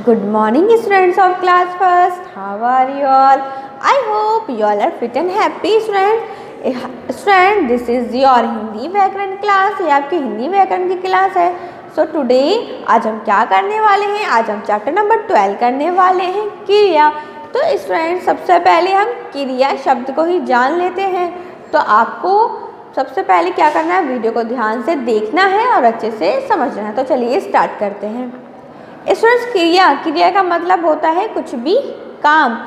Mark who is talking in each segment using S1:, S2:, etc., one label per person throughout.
S1: Good morning, students of class first. How are you all? I hope you all are fit and happy, students. Student, this is your Hindi व्याकरण class. ये आपकी हिंदी व्याकरण की class है. So today आज हम क्या करने वाले हैं? आज हम चैप्टर नंबर 12 करने वाले हैं, क्रिया. तो स्टूडेंट, सबसे पहले हम क्रिया शब्द को ही जान लेते हैं. तो आपको सबसे पहले क्या करना है, वीडियो को ध्यान से देखना है और अच्छे से समझना है. तो चलिए स्टार्ट करते हैं. स्टूडेंट्स, क्रिया का मतलब होता है कुछ भी काम.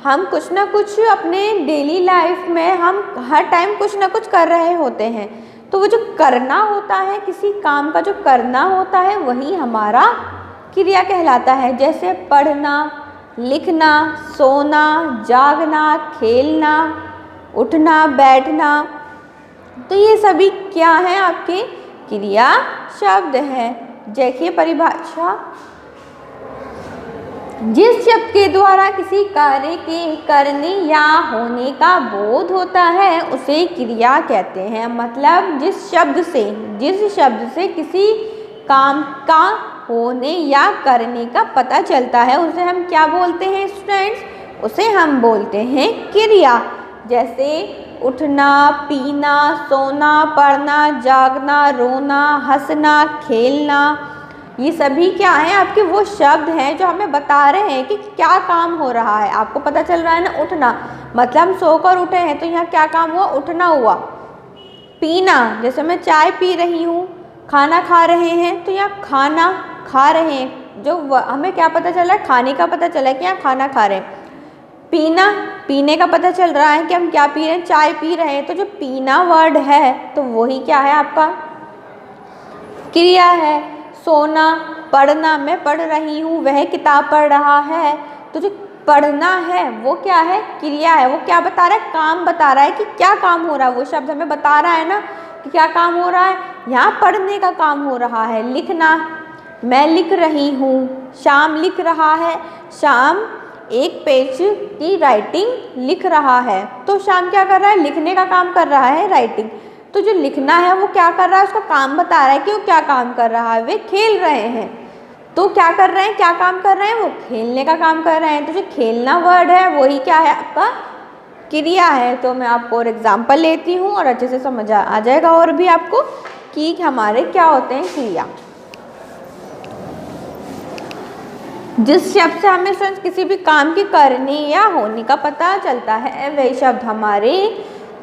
S1: हम कुछ ना कुछ अपने डेली लाइफ में हम हर टाइम कुछ ना कुछ कर रहे होते हैं. तो वो जो करना होता है, किसी काम का जो करना होता है, वही हमारा क्रिया कहलाता है. जैसे पढ़ना, लिखना, सोना, जागना, खेलना, उठना, बैठना. तो ये सभी क्या है, आपके क्रिया शब्द हैं. देखिए परिभाषा, जिस शब्द के द्वारा किसी कार्य के करने या होने का बोध होता है उसे क्रिया कहते हैं. मतलब जिस शब्द से किसी काम का होने या करने का पता चलता है उसे हम क्या बोलते हैं स्टूडेंट्स? उसे हम बोलते हैं क्रिया. जैसे उठना, पीना, सोना, पढ़ना, जागना, रोना, हंसना, खेलना, ये सभी क्या हैं, आपके वो शब्द हैं जो हमें बता रहे हैं कि क्या काम हो रहा है. आपको पता चल रहा है ना, उठना मतलब हम सोकर उठे हैं, तो यहाँ क्या काम हुआ, उठना हुआ. पीना, जैसे मैं चाय पी रही हूँ. खाना खा रहे हैं, तो यहाँ खाना खा रहे हैं, जो हमें क्या पता चल रहा है, खाने का पता चला है कि यहाँ खाना खा रहे हैं. पीना, पीने का पता चल रहा है कि हम क्या पी रहे हैं, चाय पी रहे हैं. तो जो पीना वर्ड है तो वही क्या है, आपका क्रिया है. सोना, पढ़ना, मैं पढ़ रही हूँ, वह किताब पढ़ रहा है. तो जो पढ़ना है वो क्या है, क्रिया है. वो क्या बता रहा है, काम बता रहा है कि क्या काम हो रहा है. वो शब्द हमें बता रहा है ना कि क्या काम हो रहा है. यहाँ पढ़ने का काम हो रहा है. लिखना, मैं लिख रही हूँ. श्याम लिख रहा है. श्याम एक पेज की राइटिंग लिख रहा है. तो श्याम क्या कर रहा है, लिखने का काम कर रहा है, राइटिंग. तो जो लिखना है वो क्या कर रहा है, उसका काम बता रहा है कि वो क्या काम कर रहा है. वे खेल रहे हैं, तो क्या कर रहे हैं, क्या काम कर रहे हैं, वो खेलने का काम कर रहे हैं. तो जो खेलना वर्ड है वही क्या है, आपका क्रिया है. तो मैं आपको और एग्जाम्पल लेती हूँ और अच्छे से समझ आ जाएगा और भी आपको कि हमारे क्या होते हैं क्रिया. जिस शब्द से हमें किसी भी काम के करने या होने का पता चलता है वही शब्द हमारे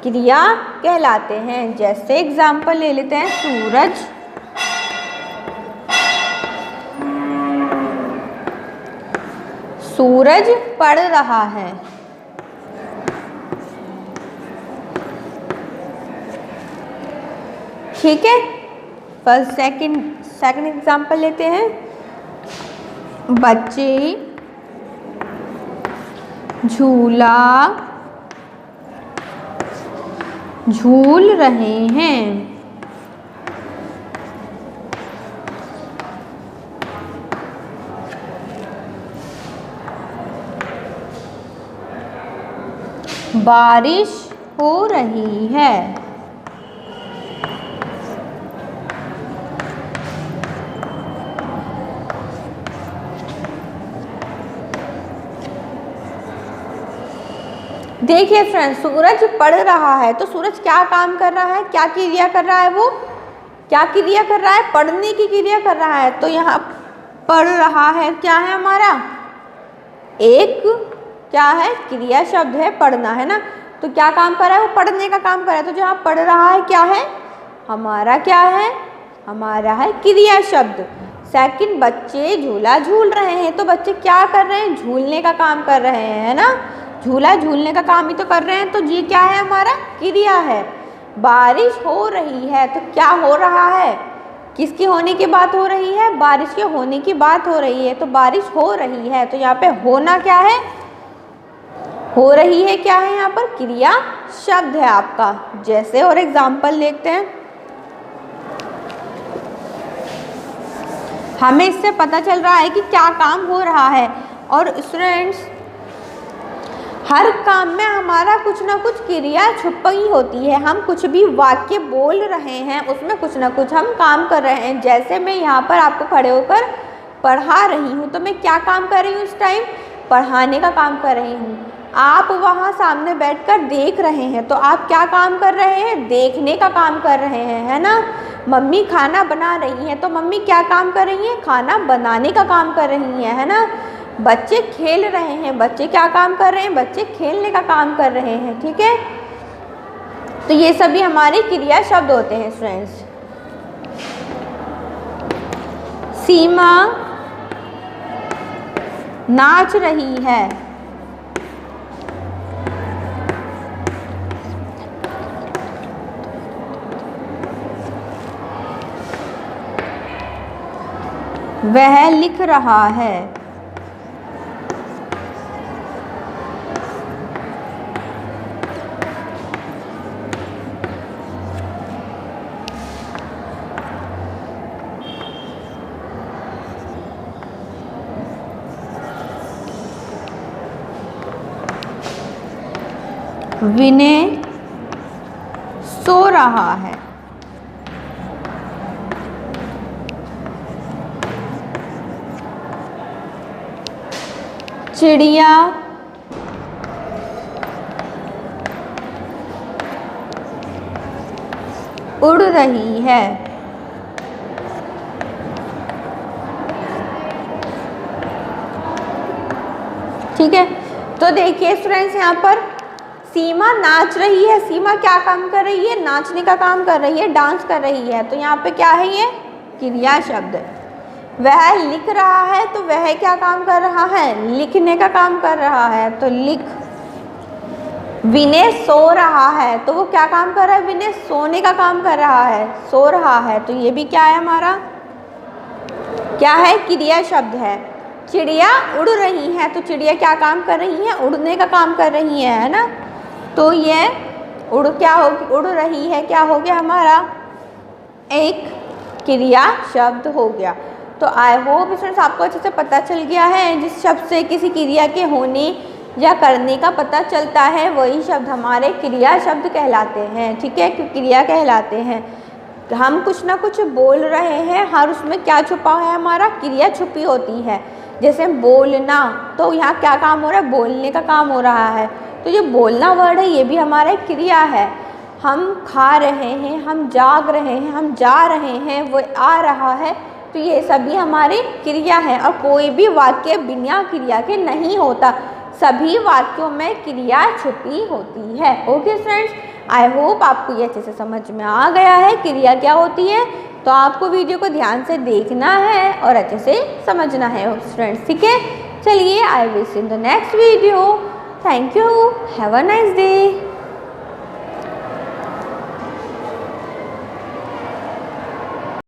S1: क्रिया कहलाते हैं. जैसे एग्जाम्पल ले लेते हैं, सूरज पढ़ रहा है. ठीक है. फर्स्ट सेकंड एग्जाम्पल लेते हैं. बच्चे झूला झूल रहे हैं. बारिश हो रही है. देखिए फ्रेंड्स, सूरज पढ़ रहा है. तो सूरज क्या काम कर रहा है, क्या क्रिया कर रहा है, वो क्या क्रिया कर रहा है, पढ़ने की क्रिया कर रहा है. तो यहाँ पढ़ रहा है क्या है, हमारा एक क्या है, क्रिया शब्द है, पढ़ना है ना. तो क्या काम कर रहा है, वो पढ़ने का काम कर रहा है. तो जहाँ पढ़ रहा है क्या है, हमारा क्या है, हमारा है क्रिया शब्द. सेकंड, बच्चे झूला झूल रहे हैं. तो बच्चे क्या कर रहे हैं, झूलने का काम कर रहे हैं, है ना. झूला झूलने का काम ही तो कर रहे हैं. तो ये क्या है, हमारा क्रिया है. बारिश हो रही है. तो क्या हो रहा है, किसकी होने की बात हो रही है, बारिश के होने की बात हो रही है. तो बारिश हो रही है. तो यहाँ पे होना क्या है, हो रही है क्या है, यहाँ पर क्रिया शब्द है आपका. जैसे और एग्जाम्पल देखते हैं. हमें इससे पता चल रहा है कि क्या काम हो रहा है. और स्टूडेंट्स, हर काम में हमारा कुछ ना कुछ क्रिया छुपी होती है. हम कुछ भी वाक्य बोल रहे हैं उसमें कुछ ना कुछ हम काम कर रहे हैं. जैसे मैं यहाँ पर आपको खड़े होकर पढ़ा रही हूँ, तो मैं क्या काम कर रही हूँ इस टाइम? पढ़ाने का काम कर रही हूँ। आप वहाँ सामने बैठकर देख रहे हैं, तो आप क्या काम कर रहे हैं? देखने का काम कर रहे हैं, है ना। मम्मी खाना बना रही हैं, तो मम्मी क्या काम कर रही हैं? खाना बनाने का काम कर रही हैं, है ना। बच्चे खेल रहे हैं, बच्चे क्या काम कर रहे हैं? बच्चे खेलने का काम कर रहे हैं, ठीक है। तो ये सभी हमारे क्रिया शब्द होते हैं फ्रेंड्स। सीमा नाच रही है। वह लिख रहा है। विनय सो रहा है। चिड़िया उड़ रही है। ठीक है, तो देखिए फ्रेंड्स, यहाँ पर सीमा नाच रही है। सीमा क्या काम कर रही है? नाचने का काम कर रही है, डांस कर रही है। तो यहाँ पे क्या है? ये क्रिया शब्द। वह लिख रहा है, तो वह क्या काम कर रहा है? लिखने का काम कर रहा है, तो लिख। विनय सो रहा है, तो वो क्या काम कर रहा है? विनय सोने का काम कर रहा है, सो रहा है। तो ये भी क्या है हमारा? क्या है? क्रिया शब्द है। चिड़िया उड़ रही है, तो चिड़िया क्या काम कर रही है? उड़ने का काम कर रही है ना। तो ये उड़ रही है, क्या हो गया हमारा? एक क्रिया शब्द हो गया। तो आई होप स्टूडेंट्स आपको अच्छे से पता चल गया है। जिस शब्द से किसी क्रिया के होने या करने का पता चलता है, वही शब्द हमारे क्रिया शब्द कहलाते हैं, ठीक है, क्रिया कहलाते हैं। हम कुछ ना कुछ बोल रहे हैं, हर उसमें क्या छुपा है? हमारा क्रिया छुपी होती है। जैसे बोलना, तो यहाँ क्या काम हो रहा है? बोलने का काम हो रहा है। तो जो बोलना वर्ड है, ये भी हमारा एक क्रिया है। हम खा रहे हैं, हम जाग रहे हैं, हम जा रहे हैं, वो आ रहा है, तो ये सभी हमारी क्रिया है। और कोई भी वाक्य बिना क्रिया के नहीं होता, सभी वाक्यों में क्रिया छुपी होती है। ओके फ्रेंड्स, आई होप आपको ये अच्छे से समझ में आ गया है क्रिया क्या होती है। तो आपको वीडियो को ध्यान से देखना है और अच्छे से समझना है फ्रेंड्स, ठीक है। चलिए, I will see in the next video. Thank you, have a nice day.